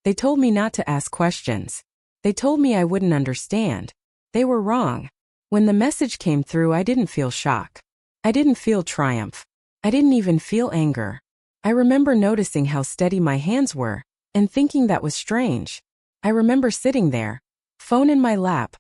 They told me not to ask questions. They told me I wouldn't understand. They were wrong. When the message came through, I didn't feel shock. I didn't feel triumph. I didn't even feel anger. I remember noticing how steady my hands were, and thinking that was strange. I remember sitting there, phone in my lap,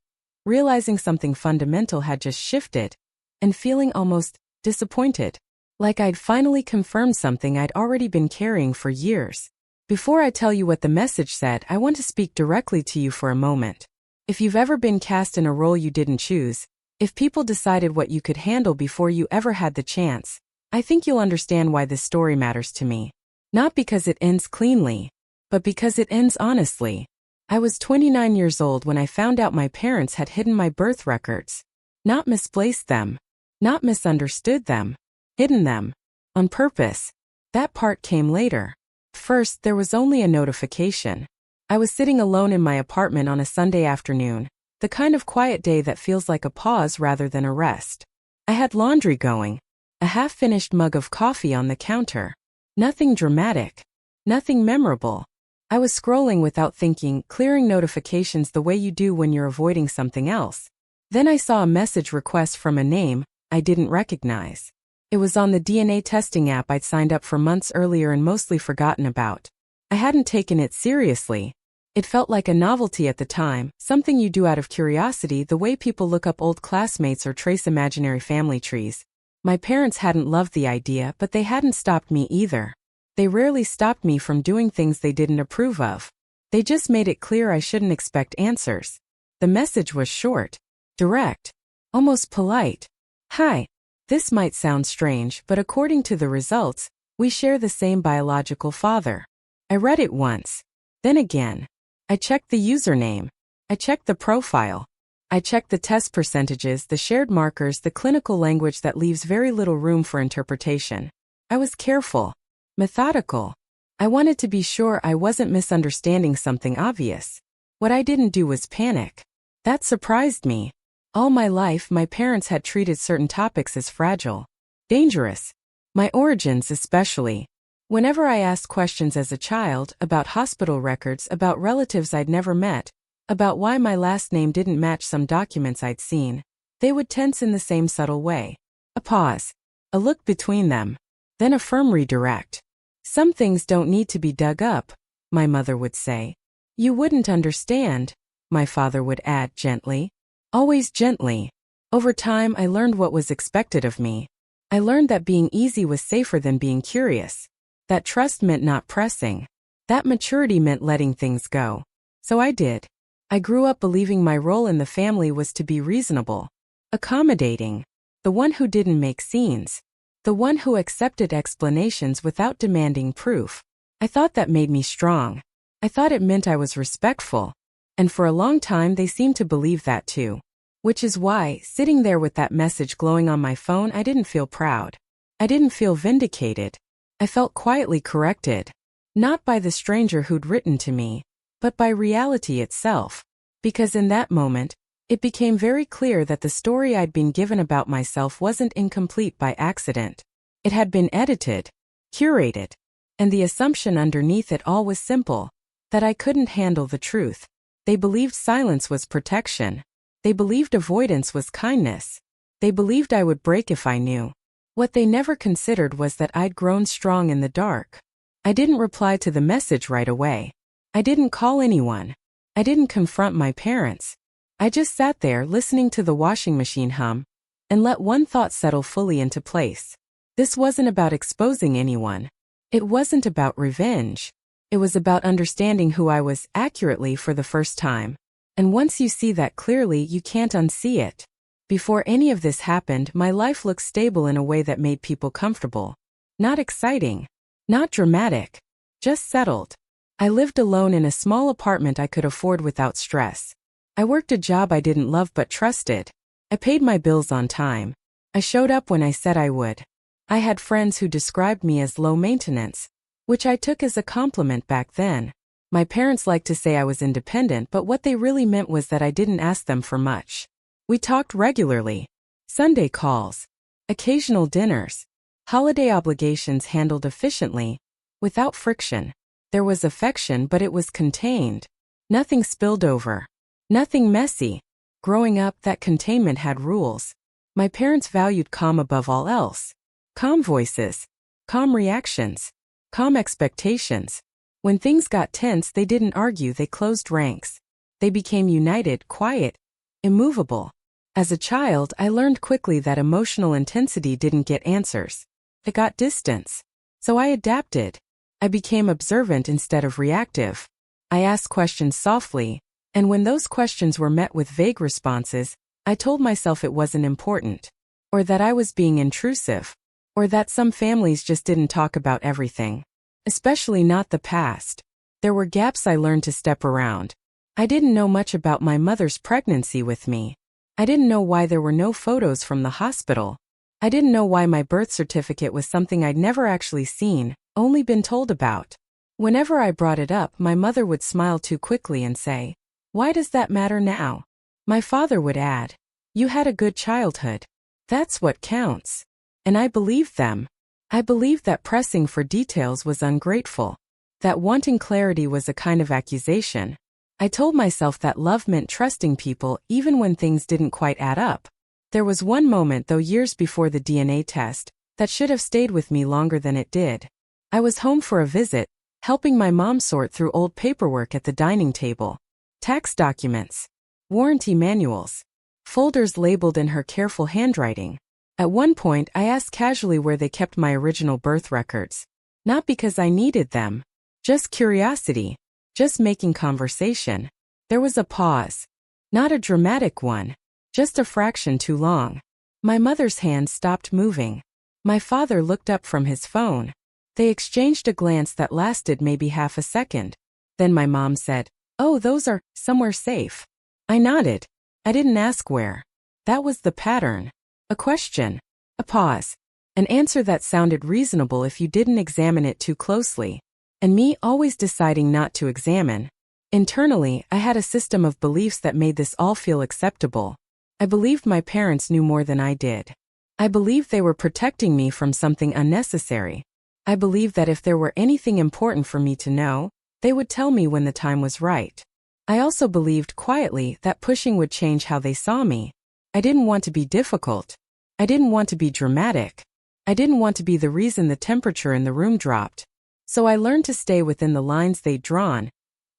realizing something fundamental had just shifted, and feeling almost disappointed. Like I'd finally confirmed something I'd already been carrying for years. Before I tell you what the message said, I want to speak directly to you for a moment. If you've ever been cast in a role you didn't choose, if people decided what you could handle before you ever had the chance, I think you'll understand why this story matters to me. Not because it ends cleanly, but because it ends honestly. I was 29 years old when I found out my parents had hidden my birth records. Not misplaced them. Not misunderstood them. Hidden them. On purpose. That part came later. First, there was only a notification. I was sitting alone in my apartment on a Sunday afternoon, the kind of quiet day that feels like a pause rather than a rest. I had laundry going, a half-finished mug of coffee on the counter. Nothing dramatic. Nothing memorable. I was scrolling without thinking, clearing notifications the way you do when you're avoiding something else. Then I saw a message request from a name I didn't recognize. It was on the DNA testing app I'd signed up for months earlier and mostly forgotten about. I hadn't taken it seriously. It felt like a novelty at the time, something you do out of curiosity, the way people look up old classmates or trace imaginary family trees. My parents hadn't loved the idea, but they hadn't stopped me either. They rarely stopped me from doing things they didn't approve of. They just made it clear I shouldn't expect answers. The message was short, direct, almost polite. Hi. This might sound strange, but according to the results, we share the same biological father. I read it once. Then again. I checked the username. I checked the profile. I checked the test percentages, the shared markers, the clinical language that leaves very little room for interpretation. I was careful. Methodical. I wanted to be sure I wasn't misunderstanding something obvious. What I didn't do was panic. That surprised me. All my life, my parents had treated certain topics as fragile, dangerous. My origins especially. Whenever I asked questions as a child about hospital records, about relatives I'd never met, about why my last name didn't match some documents I'd seen, they would tense in the same subtle way. A pause. A look between them. Then a firm redirect. Some things don't need to be dug up, my mother would say. You wouldn't understand, my father would add gently. Always gently. Over time, I learned what was expected of me. I learned that being easy was safer than being curious. That trust meant not pressing. That maturity meant letting things go. So I did. I grew up believing my role in the family was to be reasonable, accommodating, the one who didn't make scenes, the one who accepted explanations without demanding proof. I thought that made me strong. I thought it meant I was respectful. And for a long time they seemed to believe that too. Which is why, sitting there with that message glowing on my phone, I didn't feel proud. I didn't feel vindicated. I felt quietly corrected. Not by the stranger who'd written to me, but by reality itself. Because in that moment, it became very clear that the story I'd been given about myself wasn't incomplete by accident. It had been edited, curated, and the assumption underneath it all was simple, that I couldn't handle the truth. They believed silence was protection. They believed avoidance was kindness. They believed I would break if I knew. What they never considered was that I'd grown strong in the dark. I didn't reply to the message right away. I didn't call anyone. I didn't confront my parents. I just sat there listening to the washing machine hum, and let one thought settle fully into place. This wasn't about exposing anyone. It wasn't about revenge. It was about understanding who I was accurately for the first time. And once you see that clearly, you can't unsee it. Before any of this happened, my life looked stable in a way that made people comfortable. Not exciting. Not dramatic. Just settled. I lived alone in a small apartment I could afford without stress. I worked a job I didn't love but trusted. I paid my bills on time. I showed up when I said I would. I had friends who described me as low maintenance, which I took as a compliment back then. My parents liked to say I was independent, but what they really meant was that I didn't ask them for much. We talked regularly. Sunday calls. Occasional dinners. Holiday obligations handled efficiently, without friction. There was affection, but it was contained. Nothing spilled over. Nothing messy. Growing up, that containment had rules. My parents valued calm above all else. Calm voices. Calm reactions. Calm expectations. When things got tense, they didn't argue, they closed ranks. They became united, quiet, immovable. As a child, I learned quickly that emotional intensity didn't get answers. It got distance. So I adapted. I became observant instead of reactive. I asked questions softly, and when those questions were met with vague responses, I told myself it wasn't important, or that I was being intrusive, or that some families just didn't talk about everything, especially not the past. There were gaps I learned to step around. I didn't know much about my mother's pregnancy with me. I didn't know why there were no photos from the hospital. I didn't know why my birth certificate was something I'd never actually seen, only been told about. Whenever I brought it up, my mother would smile too quickly and say, "Why does that matter now?" My father would add, "You had a good childhood. That's what counts." And I believed them. I believed that pressing for details was ungrateful, that wanting clarity was a kind of accusation. I told myself that love meant trusting people even when things didn't quite add up. There was one moment, though, years before the DNA test, that should have stayed with me longer than it did. I was home for a visit, helping my mom sort through old paperwork at the dining table. Tax documents, warranty manuals, folders labeled in her careful handwriting. At one point, I asked casually where they kept my original birth records. Not because I needed them. Just curiosity. Just making conversation. There was a pause. Not a dramatic one. Just a fraction too long. My mother's hand stopped moving. My father looked up from his phone. They exchanged a glance that lasted maybe half a second. Then my mom said, "Oh, those are somewhere safe." I nodded. I didn't ask where. That was the pattern. A question. A pause. An answer that sounded reasonable if you didn't examine it too closely. And me always deciding not to examine. Internally, I had a system of beliefs that made this all feel acceptable. I believed my parents knew more than I did. I believed they were protecting me from something unnecessary. I believed that if there were anything important for me to know, they would tell me when the time was right. I also believed quietly that pushing would change how they saw me. I didn't want to be difficult. I didn't want to be dramatic. I didn't want to be the reason the temperature in the room dropped. So I learned to stay within the lines they'd drawn,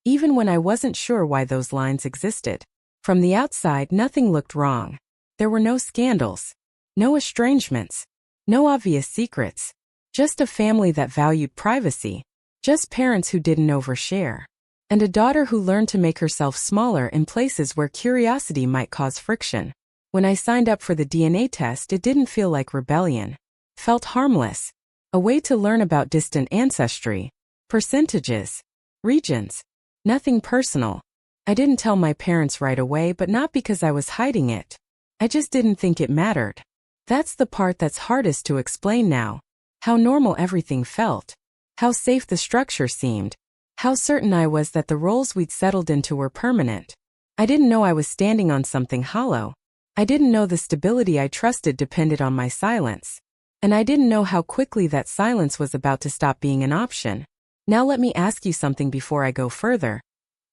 even when I wasn't sure why those lines existed. From the outside, nothing looked wrong. There were no scandals, no estrangements, no obvious secrets. Just a family that valued privacy. Just parents who didn't overshare. And a daughter who learned to make herself smaller in places where curiosity might cause friction. When I signed up for the DNA test, it didn't feel like rebellion. Felt harmless. A way to learn about distant ancestry. Percentages. Regions. Nothing personal. I didn't tell my parents right away, but not because I was hiding it. I just didn't think it mattered. That's the part that's hardest to explain now. How normal everything felt. How safe the structure seemed. How certain I was that the roles we'd settled into were permanent. I didn't know I was standing on something hollow. I didn't know the stability I trusted depended on my silence. And I didn't know how quickly that silence was about to stop being an option. Now let me ask you something before I go further.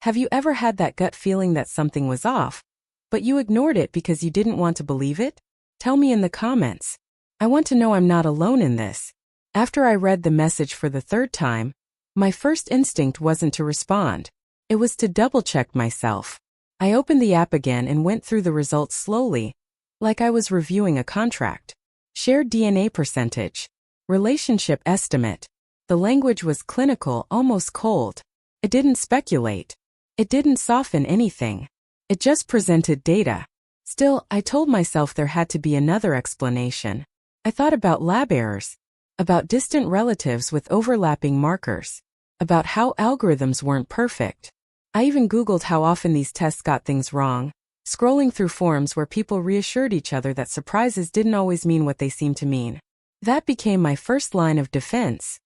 Have you ever had that gut feeling that something was off, but you ignored it because you didn't want to believe it? Tell me in the comments. I want to know I'm not alone in this. After I read the message for the third time, my first instinct wasn't to respond. It was to double-check myself. I opened the app again and went through the results slowly, like I was reviewing a contract. Shared DNA percentage. Relationship estimate. The language was clinical, almost cold. It didn't speculate. It didn't soften anything. It just presented data. Still, I told myself there had to be another explanation. I thought about lab errors. About distant relatives with overlapping markers. About how algorithms weren't perfect. I even Googled how often these tests got things wrong, scrolling through forums where people reassured each other that surprises didn't always mean what they seemed to mean. That became my first line of defense.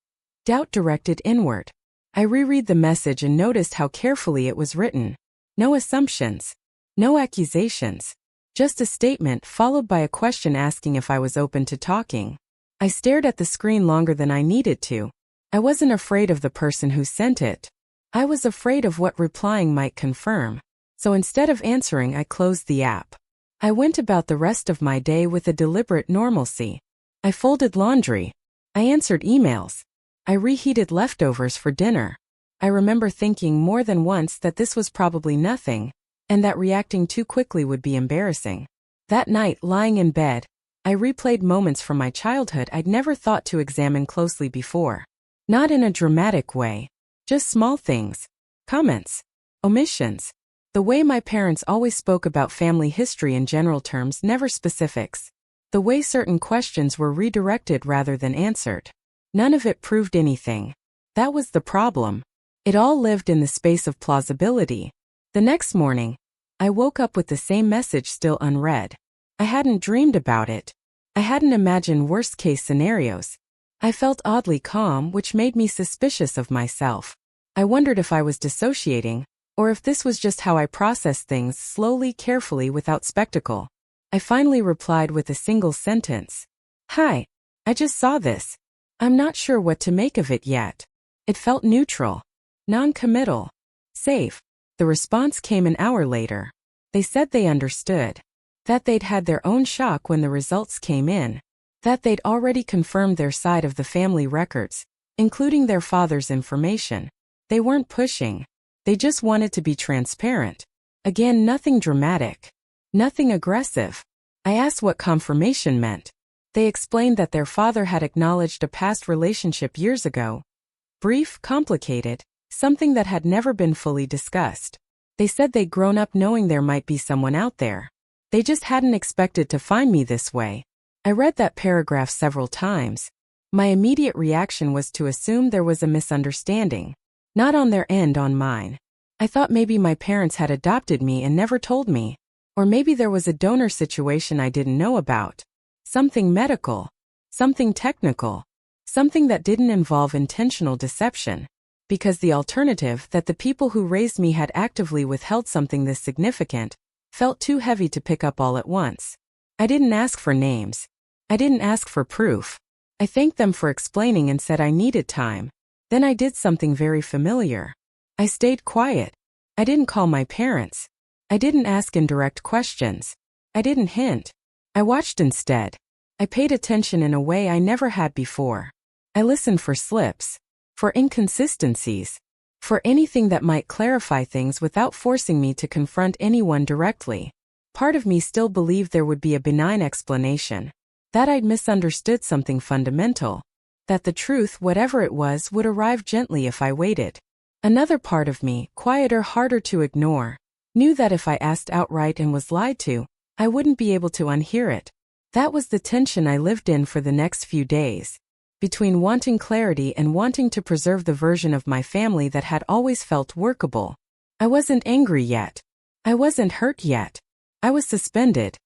Doubt directed inward. I reread the message and noticed how carefully it was written. No assumptions. No accusations. Just a statement followed by a question asking if I was open to talking. I stared at the screen longer than I needed to. I wasn't afraid of the person who sent it. I was afraid of what replying might confirm. So instead of answering, I closed the app. I went about the rest of my day with a deliberate normalcy. I folded laundry. I answered emails. I reheated leftovers for dinner. I remember thinking more than once that this was probably nothing, and that reacting too quickly would be embarrassing. That night, lying in bed, I replayed moments from my childhood I'd never thought to examine closely before. Not in a dramatic way. Just small things. Comments. Omissions. The way my parents always spoke about family history in general terms, never specifics. The way certain questions were redirected rather than answered. None of it proved anything. That was the problem. It all lived in the space of plausibility. The next morning, I woke up with the same message still unread. I hadn't dreamed about it. I hadn't imagined worst-case scenarios. I felt oddly calm, which made me suspicious of myself. I wondered if I was dissociating, or if this was just how I processed things, slowly, carefully, without spectacle. I finally replied with a single sentence. Hi, I just saw this. I'm not sure what to make of it yet. It felt neutral, non-committal, safe. The response came an hour later. They said they understood. That they'd had their own shock when the results came in. That they'd already confirmed their side of the family records, including their father's information. They weren't pushing. They just wanted to be transparent. Again, nothing dramatic. Nothing aggressive. I asked what confirmation meant. They explained that their father had acknowledged a past relationship years ago. Brief, complicated, something that had never been fully discussed. They said they'd grown up knowing there might be someone out there. They just hadn't expected to find me this way. I read that paragraph several times. My immediate reaction was to assume there was a misunderstanding. Not on their end, on mine. I thought maybe my parents had adopted me and never told me. Or maybe there was a donor situation I didn't know about. Something medical. Something technical. Something that didn't involve intentional deception. Because the alternative, that the people who raised me had actively withheld something this significant, felt too heavy to pick up all at once. I didn't ask for names. I didn't ask for proof. I thanked them for explaining and said I needed time. Then I did something very familiar. I stayed quiet. I didn't call my parents. I didn't ask indirect questions. I didn't hint. I watched instead. I paid attention in a way I never had before. I listened for slips, for inconsistencies, for anything that might clarify things without forcing me to confront anyone directly. Part of me still believed there would be a benign explanation, that I'd misunderstood something fundamental, that the truth, whatever it was, would arrive gently if I waited. Another part of me, quieter, harder to ignore, knew that if I asked outright and was lied to, I wouldn't be able to unhear it. That was the tension I lived in for the next few days. Between wanting clarity and wanting to preserve the version of my family that had always felt workable. I wasn't angry yet. I wasn't hurt yet. I was suspended.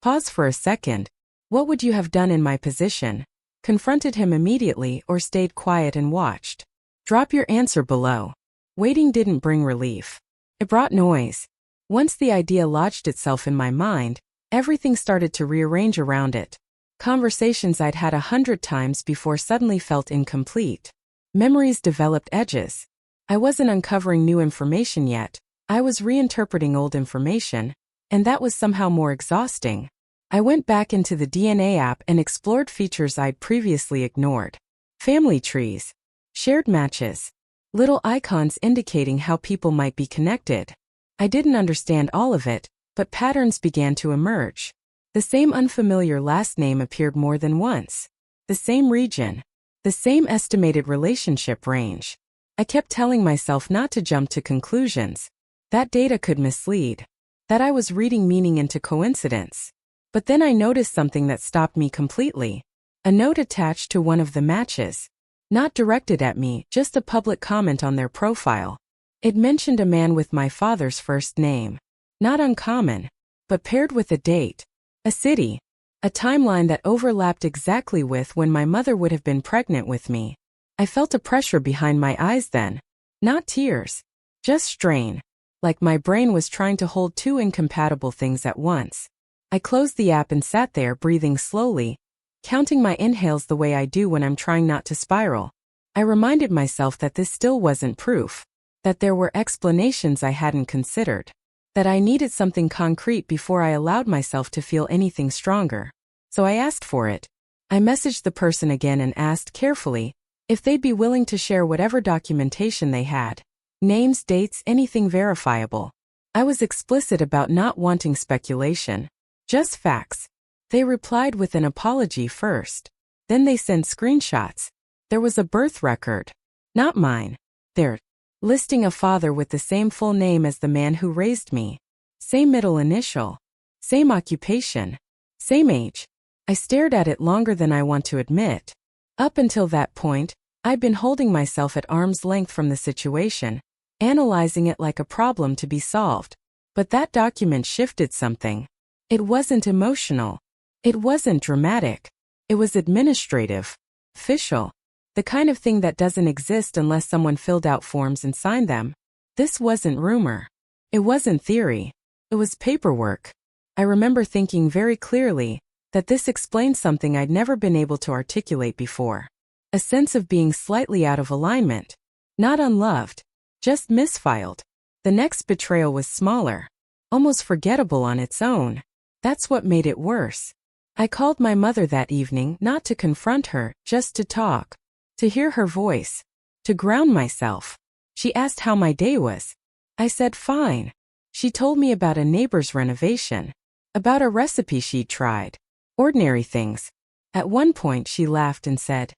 Pause for a second. What would you have done in my position? Confronted him immediately or stayed quiet and watched? Drop your answer below. Waiting didn't bring relief. It brought noise. Once the idea lodged itself in my mind, everything started to rearrange around it. Conversations I'd had 100 times before suddenly felt incomplete. Memories developed edges. I wasn't uncovering new information yet. I was reinterpreting old information, and that was somehow more exhausting. I went back into the DNA app and explored features I'd previously ignored. Family trees. Shared matches. Little icons indicating how people might be connected. I didn't understand all of it, but patterns began to emerge. The same unfamiliar last name appeared more than once. The same region. The same estimated relationship range. I kept telling myself not to jump to conclusions. That data could mislead. That I was reading meaning into coincidence. But then I noticed something that stopped me completely. A note attached to one of the matches. Not directed at me, just a public comment on their profile. It mentioned a man with my father's first name. Not uncommon, but paired with a date. A city. A timeline that overlapped exactly with when my mother would have been pregnant with me. I felt a pressure behind my eyes then. Not tears. Just strain. Like my brain was trying to hold two incompatible things at once. I closed the app and sat there breathing slowly, counting my inhales the way I do when I'm trying not to spiral. I reminded myself that this still wasn't proof, that there were explanations I hadn't considered, that I needed something concrete before I allowed myself to feel anything stronger. So I asked for it. I messaged the person again and asked carefully if they'd be willing to share whatever documentation they had. Names, dates, anything verifiable. I was explicit about not wanting speculation, just facts. They replied with an apology first. Then they sent screenshots. There was a birth record. Not mine. Theirs. Listing a father with the same full name as the man who raised me. Same middle initial. Same occupation. Same age. I stared at it longer than I want to admit. Up until that point, I'd been holding myself at arm's length from the situation, analyzing it like a problem to be solved. But that document shifted something. It wasn't emotional. It wasn't dramatic. It was administrative. Official. The kind of thing that doesn't exist unless someone filled out forms and signed them. This wasn't rumor. It wasn't theory. It was paperwork. I remember thinking very clearly that this explained something I'd never been able to articulate before. A sense of being slightly out of alignment. Not unloved. Just misfiled. The next betrayal was smaller. Almost forgettable on its own. That's what made it worse. I called my mother that evening not to confront her, just to talk. To hear her voice. To ground myself. She asked how my day was. I said fine. She told me about a neighbor's renovation. About a recipe she'd tried. Ordinary things. At one point she laughed and said,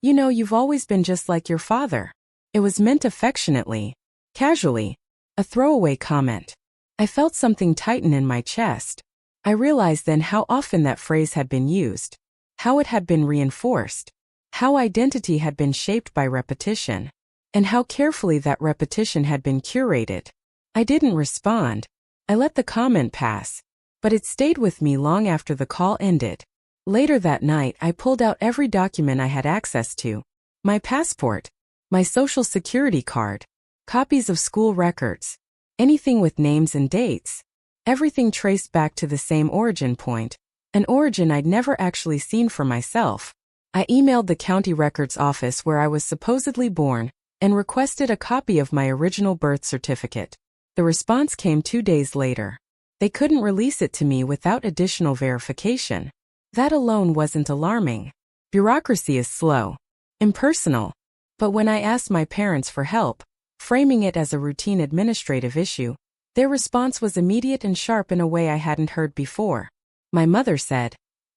"You know, you've always been just like your father." It was meant affectionately. Casually. A throwaway comment. I felt something tighten in my chest. I realized then how often that phrase had been used. How it had been reinforced. How identity had been shaped by repetition, and how carefully that repetition had been curated. I didn't respond. I let the comment pass, but it stayed with me long after the call ended. Later that night, I pulled out every document I had access to. My passport, my social security card, copies of school records, anything with names and dates. Everything traced back to the same origin point, an origin I'd never actually seen for myself. I emailed the county records office where I was supposedly born and requested a copy of my original birth certificate. The response came 2 days later. They couldn't release it to me without additional verification. That alone wasn't alarming. Bureaucracy is slow, impersonal. But when I asked my parents for help, framing it as a routine administrative issue, their response was immediate and sharp in a way I hadn't heard before. My mother said,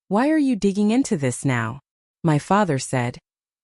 "Why are you digging into this now?" My father said,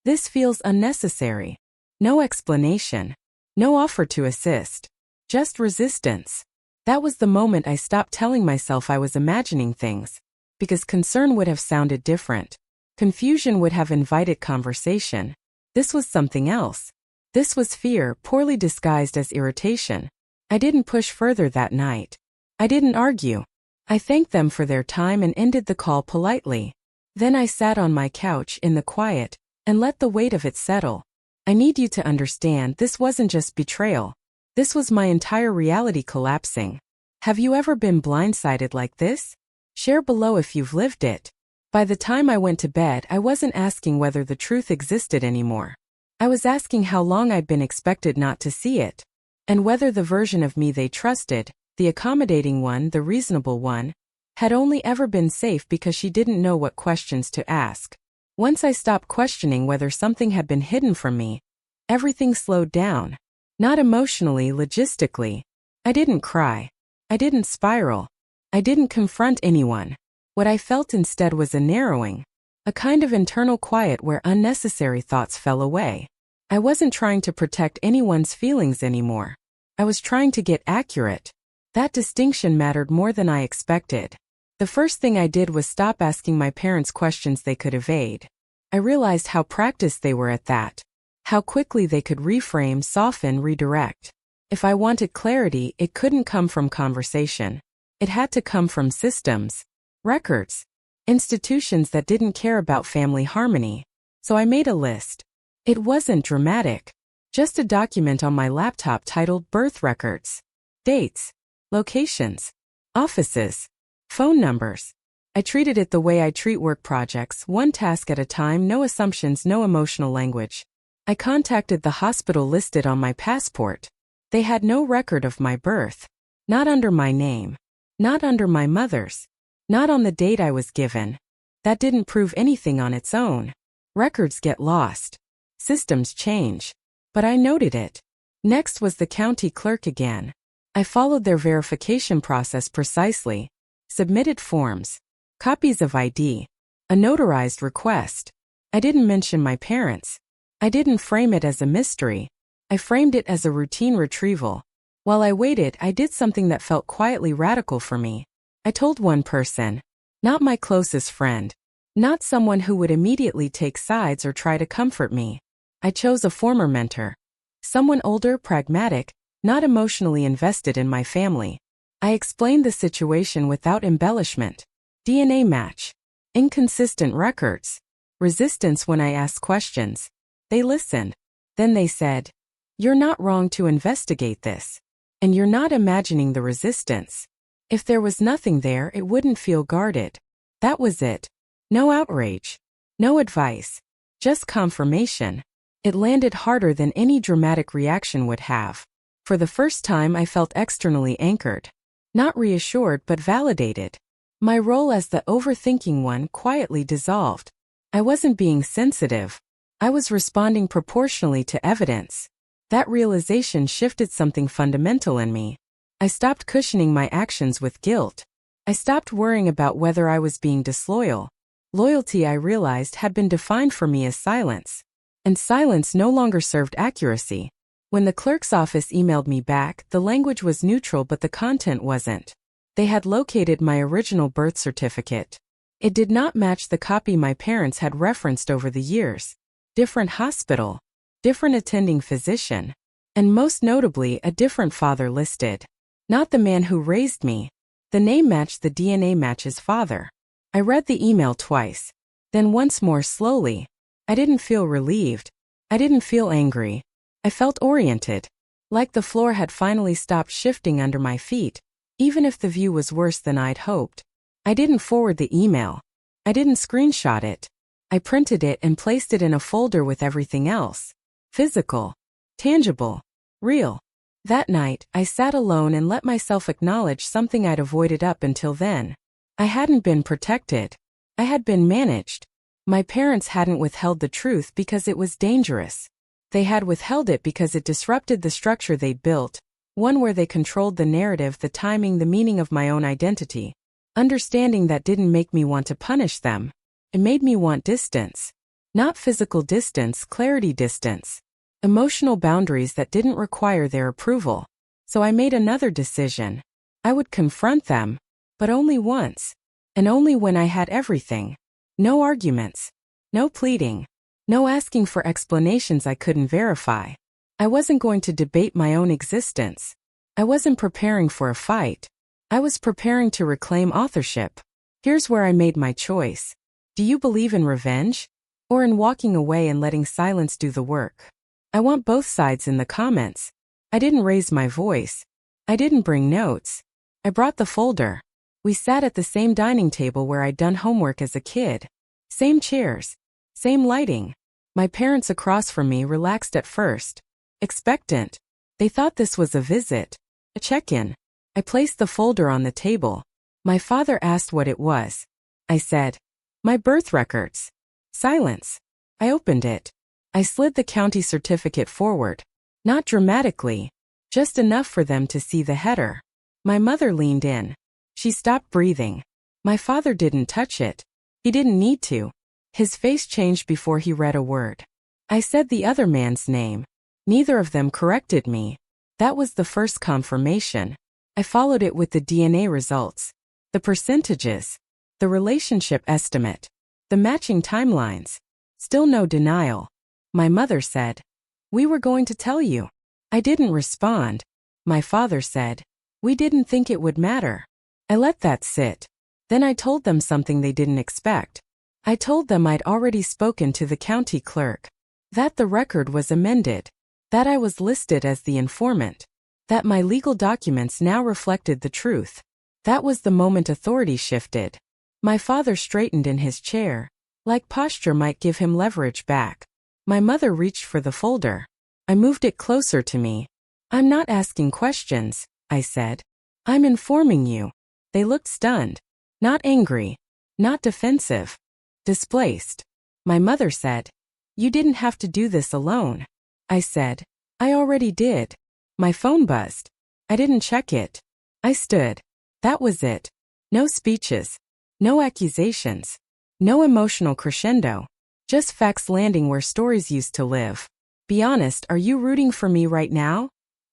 "This feels unnecessary." No explanation. No offer to assist. Just resistance. That was the moment I stopped telling myself I was imagining things. Because concern would have sounded different. Confusion would have invited conversation. This was something else. This was fear, poorly disguised as irritation. I didn't push further that night. I didn't argue. I thanked them for their time and ended the call politely. Then I sat on my couch in the quiet and let the weight of it settle. I need you to understand this wasn't just betrayal. This was my entire reality collapsing. Have you ever been blindsided like this? Share below if you've lived it. By the time I went to bed, I wasn't asking whether the truth existed anymore. I was asking how long I'd been expected not to see it. And whether the version of me they trusted, the accommodating one, the reasonable one, had only ever been safe because she didn't know what questions to ask. Once I stopped questioning whether something had been hidden from me, everything slowed down. Not emotionally, logistically. I didn't cry. I didn't spiral. I didn't confront anyone. What I felt instead was a narrowing, a kind of internal quiet where unnecessary thoughts fell away. I wasn't trying to protect anyone's feelings anymore. I was trying to get accurate. That distinction mattered more than I expected. The first thing I did was stop asking my parents questions they could evade. I realized how practiced they were at that. How quickly they could reframe, soften, redirect. If I wanted clarity, it couldn't come from conversation. It had to come from systems, records, institutions that didn't care about family harmony. So I made a list. It wasn't dramatic. Just a document on my laptop titled Birth Records. Dates, locations, offices, phone numbers. I treated it the way I treat work projects, one task at a time, no assumptions, no emotional language. I contacted the hospital listed on my passport. They had no record of my birth. Not under my name. Not under my mother's. Not on the date I was given. That didn't prove anything on its own. Records get lost. Systems change. But I noted it. Next was the county clerk again. I followed their verification process precisely. Submitted forms. Copies of ID. A notarized request. I didn't mention my parents. I didn't frame it as a mystery. I framed it as a routine retrieval. While I waited, I did something that felt quietly radical for me. I told one person. Not my closest friend. Not someone who would immediately take sides or try to comfort me. I chose a former mentor. Someone older, pragmatic, not emotionally invested in my family. I explained the situation without embellishment. DNA match. Inconsistent records. Resistance when I asked questions. They listened. Then they said, "You're not wrong to investigate this. And you're not imagining the resistance. If there was nothing there, it wouldn't feel guarded." That was it. No outrage. No advice. Just confirmation. It landed harder than any dramatic reaction would have. For the first time, I felt externally anchored. Not reassured, but validated. My role as the overthinking one quietly dissolved. I wasn't being sensitive. I was responding proportionally to evidence. That realization shifted something fundamental in me. I stopped cushioning my actions with guilt. I stopped worrying about whether I was being disloyal. Loyalty, I realized, had been defined for me as silence. And silence no longer served accuracy. When the clerk's office emailed me back, the language was neutral but the content wasn't. They had located my original birth certificate. It did not match the copy my parents had referenced over the years. Different hospital. Different attending physician. And most notably, a different father listed. Not the man who raised me. The name matched the DNA match's father. I read the email twice. Then once more slowly. I didn't feel relieved. I didn't feel angry. I felt oriented. Like the floor had finally stopped shifting under my feet, even if the view was worse than I'd hoped. I didn't forward the email. I didn't screenshot it. I printed it and placed it in a folder with everything else. Physical. Tangible. Real. That night, I sat alone and let myself acknowledge something I'd avoided up until then. I hadn't been protected. I had been managed. My parents hadn't withheld the truth because it was dangerous. They had withheld it because it disrupted the structure they'd built, one where they controlled the narrative, the timing, the meaning of my own identity. Understanding that didn't make me want to punish them. It made me want distance. Not physical distance, clarity distance. Emotional boundaries that didn't require their approval. So I made another decision. I would confront them, but only once. And only when I had everything. No arguments. No pleading. No asking for explanations I couldn't verify. I wasn't going to debate my own existence. I wasn't preparing for a fight. I was preparing to reclaim authorship. Here's where I made my choice. Do you believe in revenge? Or in walking away and letting silence do the work? I want both sides in the comments. I didn't raise my voice. I didn't bring notes. I brought the folder. We sat at the same dining table where I'd done homework as a kid. Same chairs. Same lighting. My parents across from me relaxed at first. Expectant. They thought this was a visit. A check-in. I placed the folder on the table. My father asked what it was. I said, "My birth records." Silence. I opened it. I slid the county certificate forward. Not dramatically. Just enough for them to see the header. My mother leaned in. She stopped breathing. My father didn't touch it. He didn't need to. His face changed before he read a word. I said the other man's name. Neither of them corrected me. That was the first confirmation. I followed it with the DNA results. The percentages. The relationship estimate. The matching timelines. Still no denial. My mother said, "We were going to tell you." I didn't respond. My father said, "We didn't think it would matter." I let that sit. Then I told them something they didn't expect. I told them I'd already spoken to the county clerk. That the record was amended. That I was listed as the informant. That my legal documents now reflected the truth. That was the moment authority shifted. My father straightened in his chair. Like posture might give him leverage back. My mother reached for the folder. I moved it closer to me. I'm not asking questions, I said. I'm informing you. They looked stunned. Not angry. Not defensive. Displaced. My mother said, "You didn't have to do this alone." I said, "I already did." My phone buzzed. I didn't check it. I stood. That was it. No speeches. No accusations. No emotional crescendo. Just facts landing where stories used to live. Be honest, are you rooting for me right now?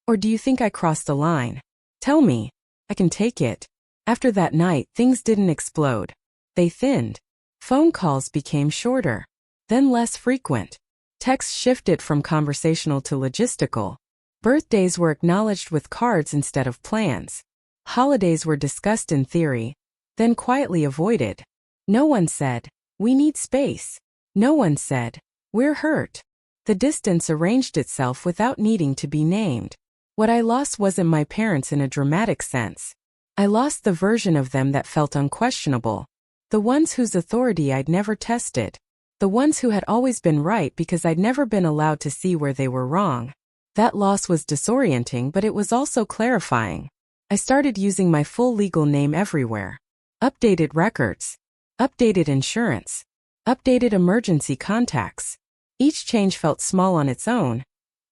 Or do you think I crossed the line? Tell me. I can take it. After that night, things didn't explode. They thinned. Phone calls became shorter. Then less frequent. Texts shifted from conversational to logistical. Birthdays were acknowledged with cards instead of plans. Holidays were discussed in theory, then quietly avoided. No one said, "We need space." No one said, "We're hurt." The distance arranged itself without needing to be named. What I lost wasn't my parents in a dramatic sense. I lost the version of them that felt unquestionable. The ones whose authority I'd never tested. The ones who had always been right because I'd never been allowed to see where they were wrong. That loss was disorienting, but it was also clarifying. I started using my full legal name everywhere. Updated records. Updated insurance. Updated emergency contacts. Each change felt small on its own,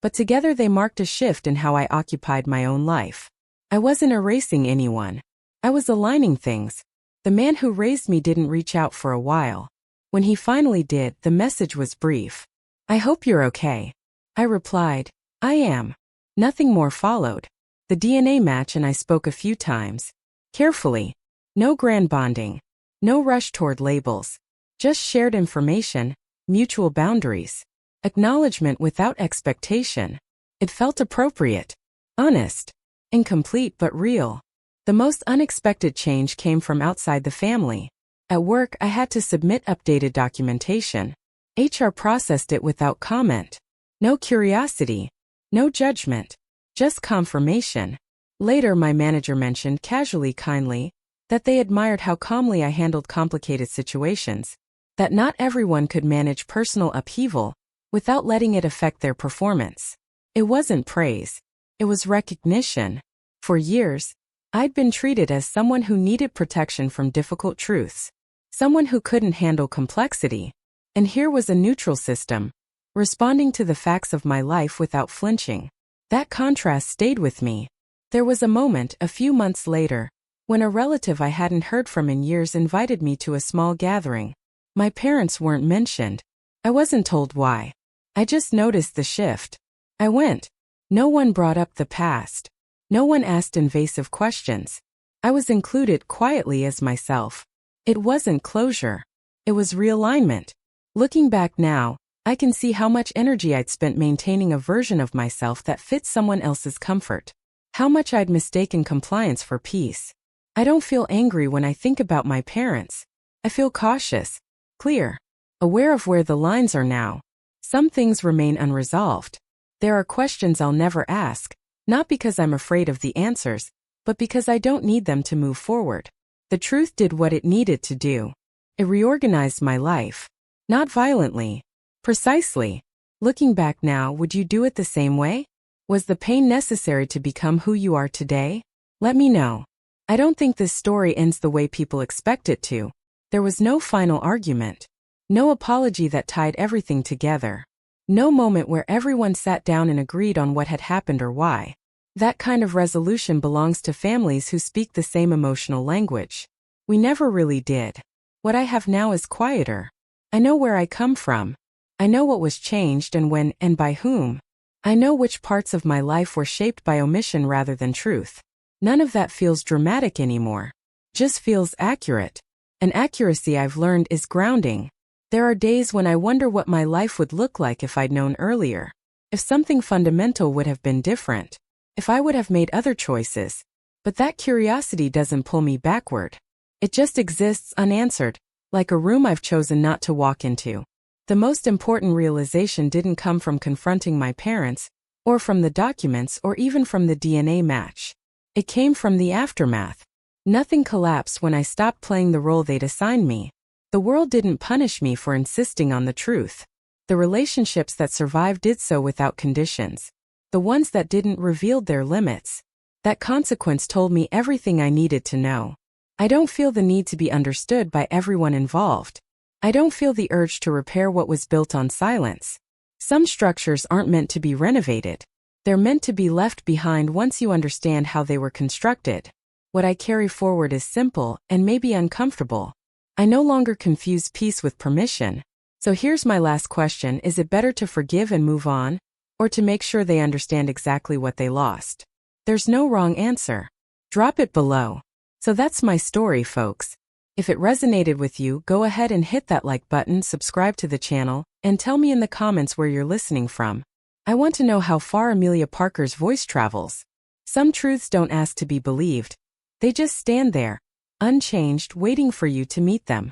but together they marked a shift in how I occupied my own life. I wasn't erasing anyone. I was aligning things. The man who raised me didn't reach out for a while. When he finally did, the message was brief. "I hope you're okay." I replied, "I am." Nothing more followed. The DNA match and I spoke a few times. Carefully. No grand bonding. No rush toward labels. Just shared information, mutual boundaries. Acknowledgement without expectation. It felt appropriate. Honest. Incomplete but real. The most unexpected change came from outside the family. At work, I had to submit updated documentation. HR processed it without comment. No curiosity. No judgment. Just confirmation. Later, my manager mentioned casually, kindly, that they admired how calmly I handled complicated situations. That not everyone could manage personal upheaval without letting it affect their performance. It wasn't praise. It was recognition. For years, I'd been treated as someone who needed protection from difficult truths. Someone who couldn't handle complexity. And here was a neutral system, responding to the facts of my life without flinching. That contrast stayed with me. There was a moment, a few months later, when a relative I hadn't heard from in years invited me to a small gathering. My parents weren't mentioned. I wasn't told why. I just noticed the shift. I went. No one brought up the past. No one asked invasive questions. I was included quietly as myself. It wasn't closure. It was realignment. Looking back now, I can see how much energy I'd spent maintaining a version of myself that fit someone else's comfort. How much I'd mistaken compliance for peace. I don't feel angry when I think about my parents. I feel cautious, clear, aware of where the lines are now. Some things remain unresolved. There are questions I'll never ask, not because I'm afraid of the answers, but because I don't need them to move forward. The truth did what it needed to do. It reorganized my life. Not violently. Precisely. Looking back now, would you do it the same way? Was the pain necessary to become who you are today? Let me know. I don't think this story ends the way people expect it to. There was no final argument. No apology that tied everything together. No moment where everyone sat down and agreed on what had happened or why. That kind of resolution belongs to families who speak the same emotional language. We never really did. What I have now is quieter. I know where I come from. I know what was changed and when and by whom. I know which parts of my life were shaped by omission rather than truth. None of that feels dramatic anymore. Just feels accurate. An accuracy I've learned is grounding. There are days when I wonder what my life would look like if I'd known earlier. If something fundamental would have been different. If I would have made other choices. But that curiosity doesn't pull me backward. It just exists unanswered, like a room I've chosen not to walk into. The most important realization didn't come from confronting my parents, or from the documents, or even from the DNA match. It came from the aftermath. Nothing collapsed when I stopped playing the role they'd assigned me. The world didn't punish me for insisting on the truth. The relationships that survived did so without conditions. The ones that didn't revealed their limits. That consequence told me everything I needed to know. I don't feel the need to be understood by everyone involved. I don't feel the urge to repair what was built on silence. Some structures aren't meant to be renovated. They're meant to be left behind once you understand how they were constructed. What I carry forward is simple and maybe uncomfortable. I no longer confuse peace with permission. So here's my last question. Is it better to forgive and move on, or to make sure they understand exactly what they lost? There's no wrong answer. Drop it below. So that's my story, folks. If it resonated with you, go ahead and hit that like button, subscribe to the channel, and tell me in the comments where you're listening from. I want to know how far Amelia Parker's voice travels. Some truths don't ask to be believed. They just stand there, unchanged, waiting for you to meet them.